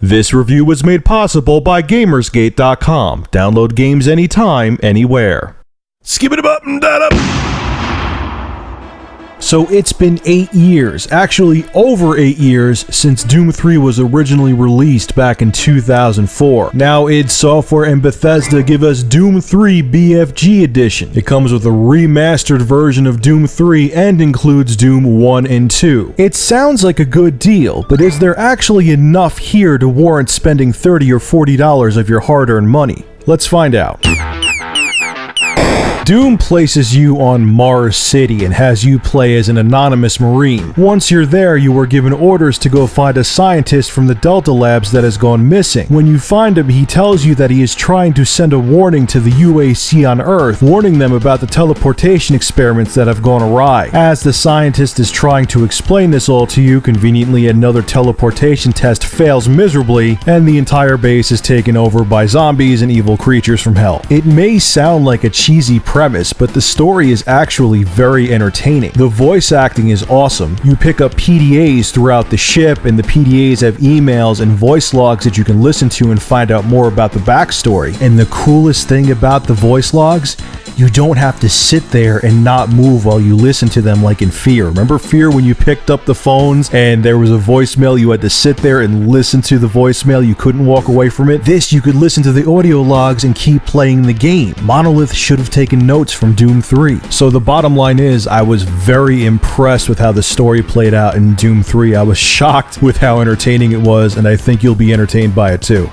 This review was made possible by Gamersgate.com. Download games anytime, anywhere. Skip it up and that up. So it's been 8 years, actually over 8 years, since Doom 3 was originally released back in 2004. Now id Software and Bethesda give us Doom 3 BFG Edition. It comes with a remastered version of Doom 3 and includes Doom 1 and 2. It sounds like a good deal, but is there actually enough here to warrant spending $30 or $40 of your hard-earned money? Let's find out. Doom places you on Mars City and has you play as an anonymous Marine. Once you're there, you are given orders to go find a scientist from the Delta Labs that has gone missing. When you find him, he tells you that he is trying to send a warning to the UAC on Earth, warning them about the teleportation experiments that have gone awry. As the scientist is trying to explain this all to you, conveniently another teleportation test fails miserably, and the entire base is taken over by zombies and evil creatures from hell. It may sound like a cheesy premise, but the story is actually very entertaining. The voice acting is awesome. You pick up PDAs throughout the ship, and the PDAs have emails and voice logs that you can listen to and find out more about the backstory. And the coolest thing about the voice logs, you don't have to sit there and not move while you listen to them like in Fear. Remember Fear when you picked up the phones and there was a voicemail, you had to sit there and listen to the voicemail, you couldn't walk away from it? This, you could listen to the audio logs and keep playing the game. Monolith should have taken notes from Doom 3. So the bottom line is, I was very impressed with how the story played out in Doom 3. I was shocked with how entertaining it was, and I think you'll be entertained by it too.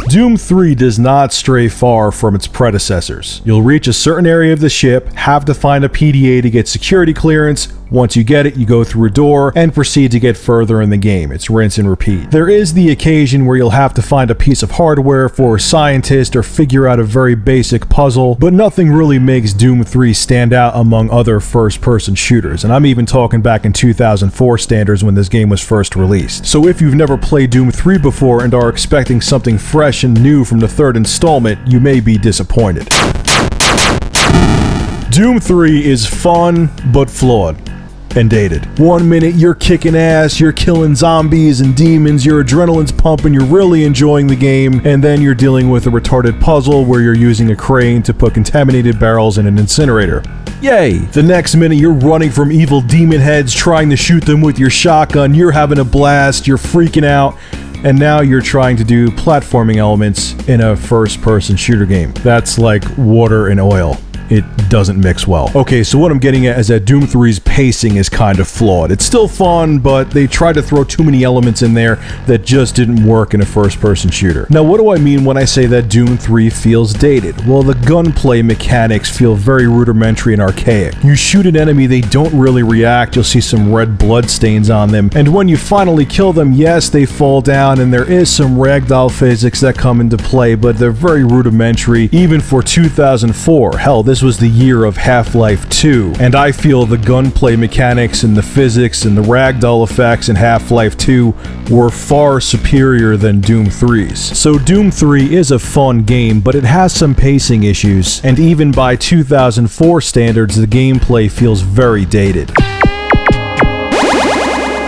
Doom 3 does not stray far from its predecessors. You'll reach a certain area of the ship, have to find a PDA to get security clearance. Once you get it, you go through a door and proceed to get further in the game. It's rinse and repeat. There is the occasion where you'll have to find a piece of hardware for a scientist or figure out a very basic puzzle, but nothing really makes Doom 3 stand out among other first-person shooters, and I'm even talking back in 2004 standards when this game was first released. So if you've never played Doom 3 before and are expecting something fresh and new from the third installment, you may be disappointed. Doom 3 is fun, but flawed. And dated. 1 minute you're kicking ass, you're killing zombies and demons, your adrenaline's pumping, you're really enjoying the game, and then you're dealing with a retarded puzzle where you're using a crane to put contaminated barrels in an incinerator. Yay! The next minute you're running from evil demon heads, trying to shoot them with your shotgun, you're having a blast, you're freaking out, and now you're trying to do platforming elements in a first-person shooter game. That's like water and oil. It doesn't mix well. Okay, so what I'm getting at is that Doom 3's pacing is kind of flawed. It's still fun, but they tried to throw too many elements in there that just didn't work in a first-person shooter. Now, what do I mean when I say that Doom 3 feels dated? Well, the gunplay mechanics feel very rudimentary and archaic. You shoot an enemy, they don't really react, you'll see some red blood stains on them, and when you finally kill them, yes, they fall down, and there is some ragdoll physics that come into play, but they're very rudimentary, even for 2004. Hell, this was the year of Half-Life 2, and I feel the gunplay mechanics and the physics and the ragdoll effects in Half-Life 2 were far superior than Doom 3's. So Doom 3 is a fun game, but it has some pacing issues, and even by 2004 standards, the gameplay feels very dated.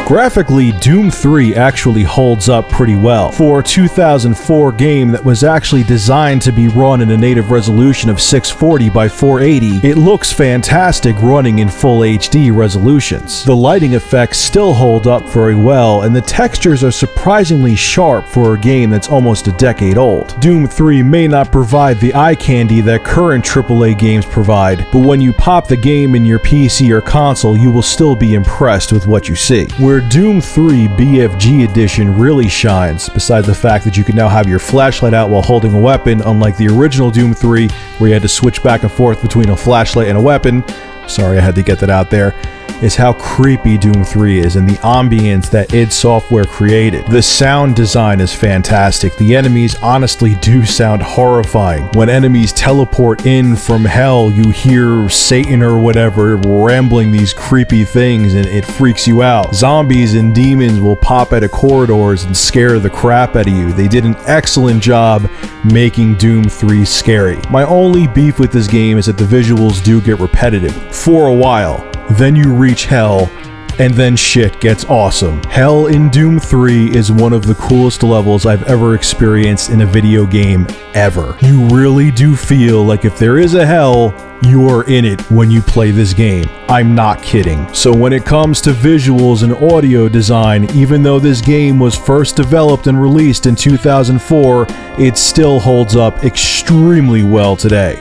Graphically, Doom 3 actually holds up pretty well. For a 2004 game that was actually designed to be run in a native resolution of 640 by 480, it looks fantastic running in full HD resolutions. The lighting effects still hold up very well, and the textures are surprisingly sharp for a game that's almost a decade old. Doom 3 may not provide the eye candy that current AAA games provide, but when you pop the game in your PC or console, you will still be impressed with what you see. Where Doom 3 BFG Edition really shines, besides the fact that you can now have your flashlight out while holding a weapon, unlike the original Doom 3, where you had to switch back and forth between a flashlight and a weapon. Sorry, I had to get that out there. Is how creepy Doom 3 is and the ambience that id Software created. The sound design is fantastic. The enemies honestly do sound horrifying. When enemies teleport in from hell, you hear Satan or whatever rambling these creepy things and it freaks you out. Zombies and demons will pop out of corridors and scare the crap out of you. They did an excellent job making Doom 3 scary. My only beef with this game is that the visuals do get repetitive for a while. Then you reach hell, And then shit gets awesome. Hell in Doom 3 is one of the coolest levels I've ever experienced in a video game ever. You really do feel like if there is a hell, you are in it when you play this game. I'm not kidding. So when it comes to visuals and audio design, even though this game was first developed and released in 2004, it still holds up extremely well today.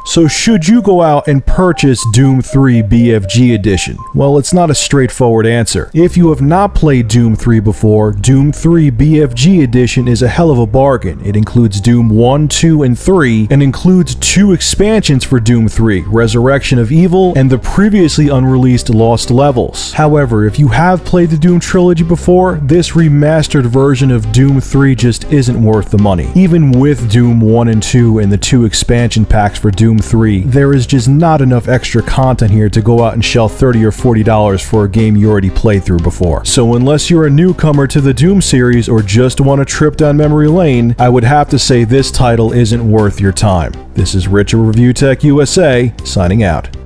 So should you go out and purchase Doom 3 BFG Edition? Well, it's not a straightforward answer. If you have not played Doom 3 before, Doom 3 BFG Edition is a hell of a bargain. It includes Doom 1, 2, and 3, and includes 2 expansions for Doom 3, Resurrection of Evil and the previously unreleased Lost Levels. However, if you have played the Doom trilogy before, this remastered version of Doom 3 just isn't worth the money. Even with Doom 1 and 2 and the 2 expansion packs for Doom 3, there is just not enough extra content here to go out and shell $30 or $40 for a game you already played through before. So unless you're a newcomer to the Doom series or just want a trip down memory lane, I would have to say this title isn't worth your time. This is Rich of Review Tech USA, signing out.